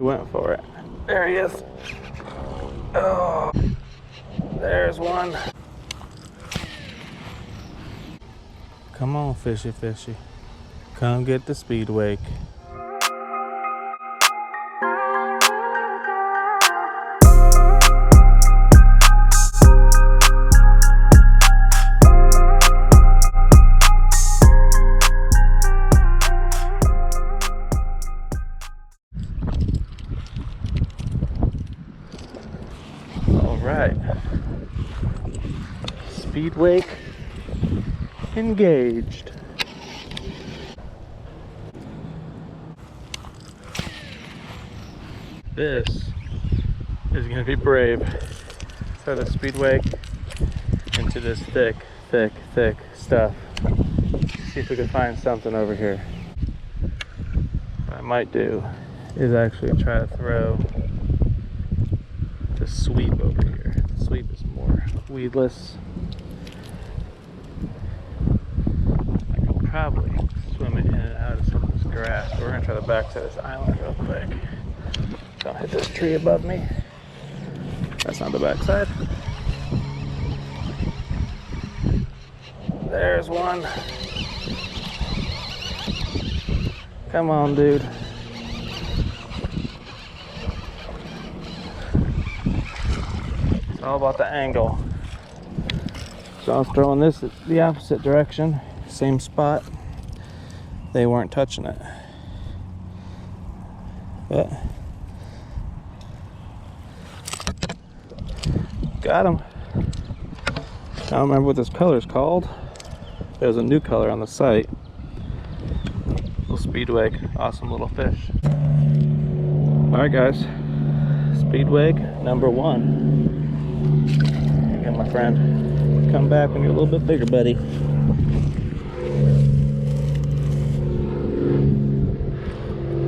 He went for it. There he is. Oh, there's one. Come on, fishy, fishy. Come get the speedwake. Right, speedwake engaged. This is gonna be brave. Throw the speedwake into this thick stuff. See if we can find something over here. What I might do is actually try to throw the sweep over here. The sweep is more weedless. I can probably swim it in and out of some of this grass. We're gonna try the backside of this island real quick. Don't hit this tree above me. That's not the backside. There's one. Come on, dude. It's all about the angle. So I was throwing this at the opposite direction, same spot. They weren't touching it. But got him. I don't remember what this color is called. There's a new color on the site. Little speedwake, awesome little fish. All right, guys. Speedwake number 1. Again, my friend. Come back when you're a little bit bigger, buddy.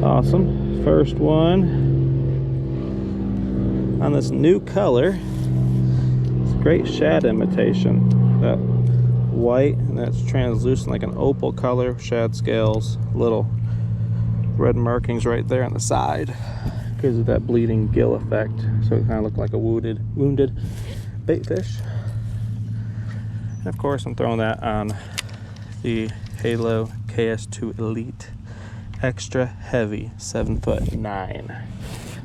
Awesome. First one on this new color. It's a great shad imitation. That white, and that's translucent like an opal color. Shad scales, little red markings right there on the side because of that bleeding gill effect. So it kind of looked like a wounded bait fish. And of course, I'm throwing that on the Halo KS2 Elite extra heavy 7'9"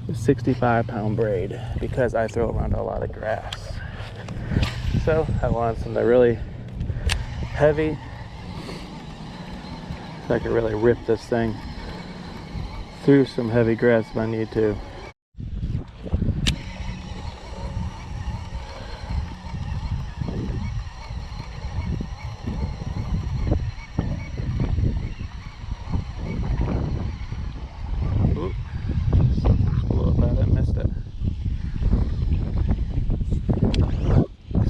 with 65-pound braid because I throw around a lot of grass. So I wanted something really heavy so I could really rip this thing through some heavy grass if I need to. Oop, something blew up out. I missed it.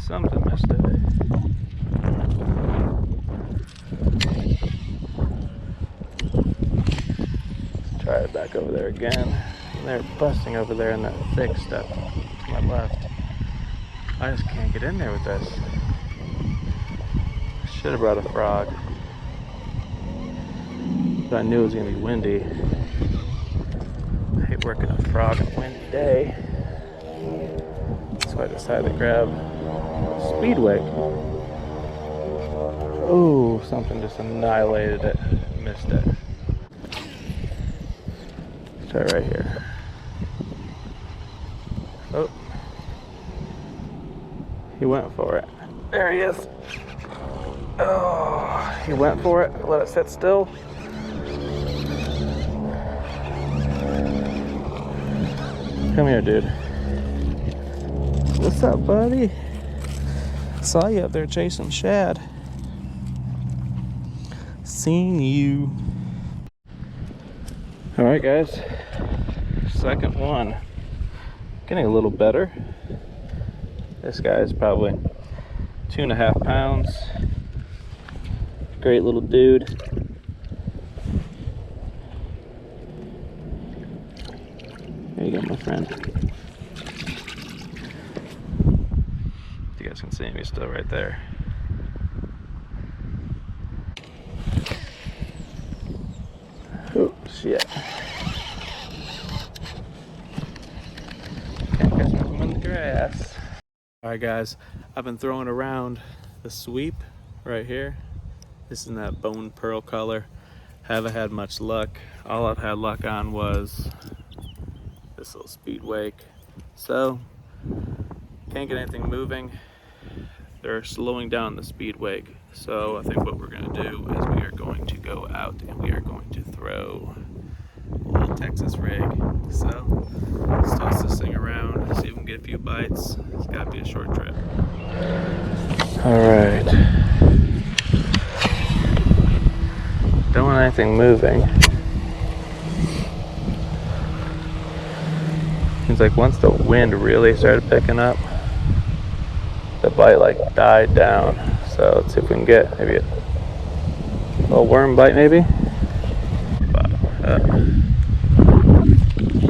Something missed it. Try it back over there again. And they're busting over there in that thick stuff to my left. I just can't get in there with this. Should have brought a frog. But I knew it was gonna be windy. I hate working a frog on a windy day. So I decided to grab speedwake. Oh, something just annihilated it. Missed it. Try right here. Oh, he went for it. There he is. Oh, he went for it. Let it sit still. Come here, dude. What's up, buddy? Saw you up there chasing shad. Seen you. All right, guys. Second one. Getting a little better. This guy is probably 2.5 pounds. Great little dude. There you go, my friend. You guys can see him, he's still right there. Oh, shit. ass. Alright guys, I've been throwing around the sweep right here. This is in that bone pearl color. Haven't had much luck. All I've had luck on was this little speedwake. So, can't get anything moving. They're slowing down the speedwake. So I think what we're gonna do is we are going to go out and we are going to throw a little Texas rig. So let's toss this thing around, see if we can get a few bites. It's gotta be a short trip. Alright. Don't want anything moving. Seems like once the wind really started picking up, the bite like died down. So let's see if we can get maybe a little worm bite maybe.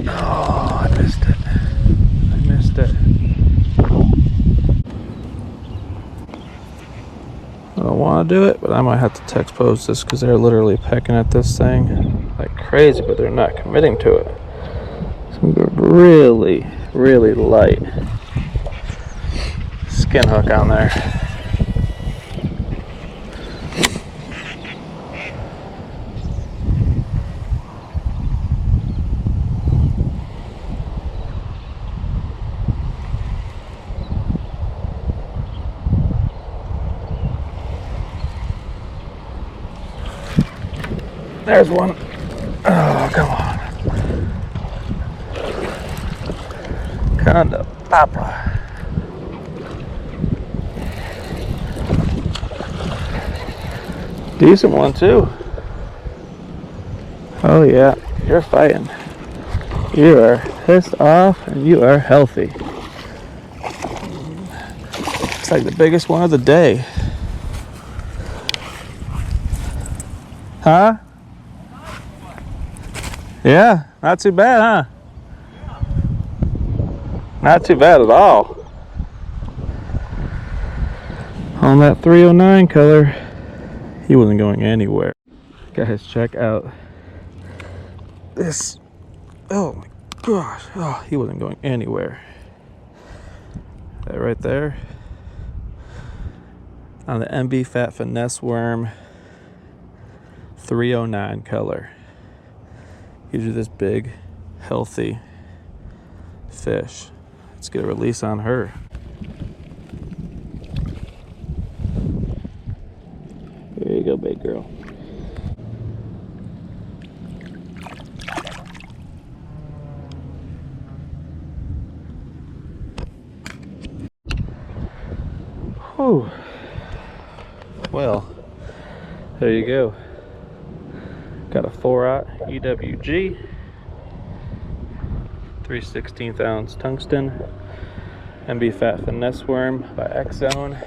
Oh, I missed it. I missed it. I don't want to do it, but I might have to text pose this because they're literally pecking at this thing like crazy, but they're not committing to it. It's going to be really, really light skin hook on there. There's one. Oh, come on. Kinda papa. Decent one too. Oh yeah, you're fighting. You are pissed off and you are healthy. It's like the biggest one of the day. Huh? Yeah, not too bad, huh? Not too bad at all. On that 309 color, he wasn't going anywhere. Guys, check out this. Oh my gosh. Oh, he wasn't going anywhere. That right there. On the MB Fat Finesse Worm 309 color. Gives you this big, healthy fish. Let's get a release on her. There you go, big girl. Whew. Well, there you go. Got a 4/0 EWG, 3/16 ounce tungsten, MB Fat Finesse Worm by X-Zone,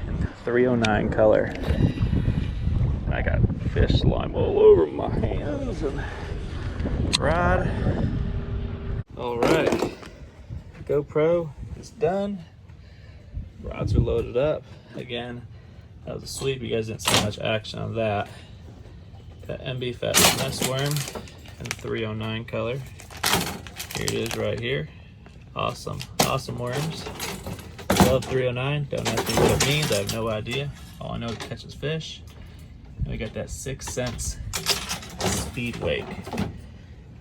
in 309 color. I got fish slime all over my hands and rod. All right, GoPro is done. Rods are loaded up. Again, that was a sweep. You guys didn't see much action on that. Got MB Fat Finesse Worm in 309 color. Here it is right here. Awesome, awesome worms. Love 309. Don't ask me what it means. I have no idea. All I know is it catches fish. And we got that 6 cents speedwake.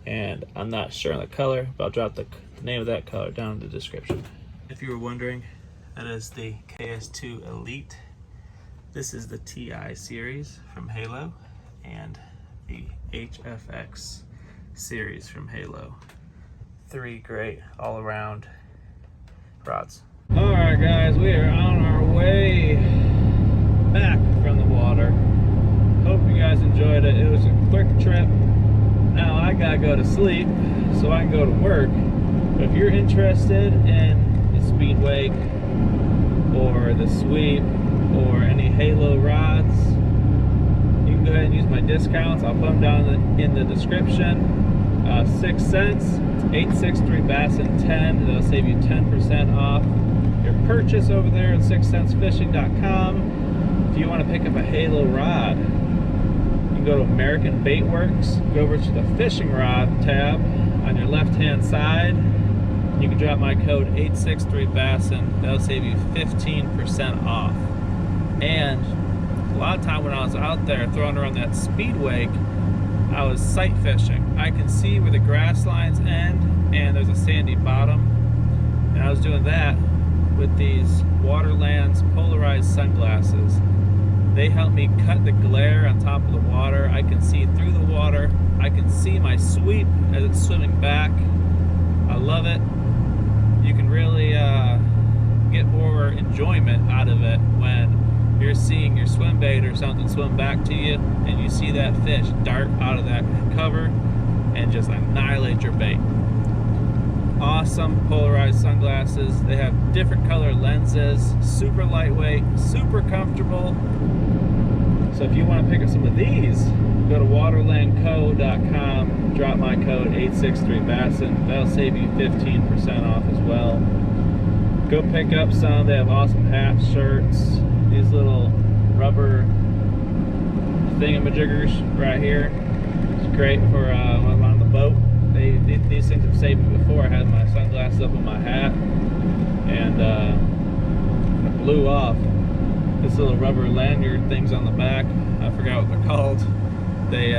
And I'm not sure on the color, but I'll drop the name of that color down in the description. If you were wondering, that is the KS2 Elite. This is the TI series from Halo and the HFX series from Halo. 3 great all-around rods. All right, guys, we are on our way back from the water. Hope you guys enjoyed it. It was a quick trip. Now I gotta go to sleep so I can go to work. But if you're interested in the speedwake or the sweep or any Halo rods, you can go ahead and use my discounts. I'll put them down in the description. 6 cents, 863 bass and 10. That'll save you 10% off your purchase over there at 6centsfishing.com. If you want to pick up a Halo rod, you can go to American Bait Works, go over to the fishing rod tab on your left hand side, You can drop my code 863BASSIN. That'll save you 15% off. And a lot of time when I was out there throwing around that speedwake, I was sight fishing. I can see where the grass lines end and there's a sandy bottom. And I was doing that with these Waterlands polarized sunglasses. They help me cut the glare on top of the water. I can see through the water. I can see my sweep as it's swimming back. I love it. You can really get more enjoyment out of it when you're seeing your swim bait or something swim back to you and you see that fish dart out of that cover and just annihilate your bait. Awesome polarized sunglasses. They have different color lenses, super lightweight, super comfortable. So if you want to pick up some of these, go to waterlandco.com, drop my code 863BASSIN. That'll save you 15% off as well. Go pick up some. They have awesome hats, shirts, these little rubber thingamajiggers right here. It's great for when I'm on the boat. These things have saved me before. I had my sunglasses up on my hat and it blew off. This little rubber lanyard things on the back, I forgot what they're called. They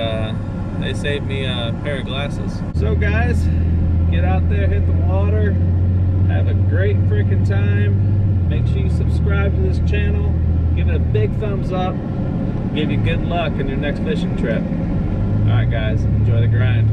saved me a pair of glasses. So guys, get out there, hit the water, have a great freaking time. Make sure you subscribe to this channel, give it a big thumbs up, give you good luck on your next fishing trip. Alright guys, enjoy the grind.